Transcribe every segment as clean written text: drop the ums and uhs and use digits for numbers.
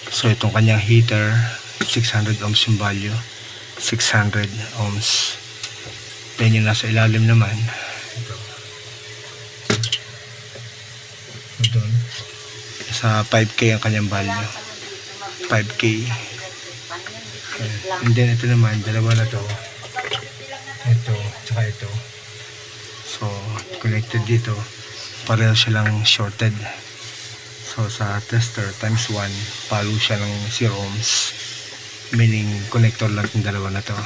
So itong kanyang heater, 600 ohms yung value, 600 ohms. Then yung nasa ilalim naman, ito, sa 5K ang kanyang value, 5K. And then ito naman, dalawa na to, ito tsaka ito. So connected dito, pareho silang shorted. So sa tester times 1, palo siya ng 0 ohms, meaning connector lang yung dalawa na to.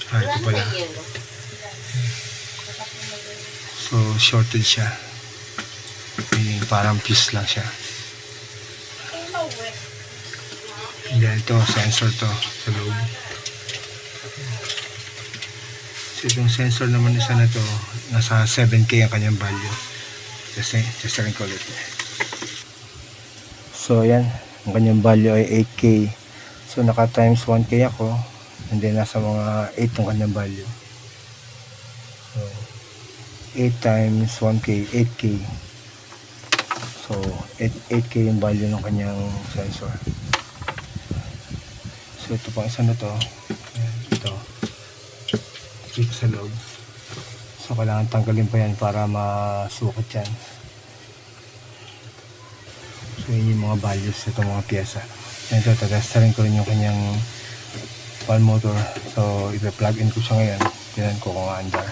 Ito pala. So shorted siya, meaning parang fuse lang siya. And then ito, sensor to sa loob. So itong sensor naman isa na to, nasa 7K ang kanyang value. Testerin ko ulit. So ayan, ang kanyang value ay 8K. So naka times 1K ako, and then nasa mga 8 ang kanyang value. So 8 times 1K, 8K. So 8K yung value ng kanyang sensor. So ito pang isa na to, ito dito sa loob. So kailangan tanggalin pa yan para masukat yan. So yun yung mga values sa itong mga pyesa. And ito, testarin ko rin yung kanyang fan motor. So ipa-plug in ko siya ngayon. Tignan ko kung aandar.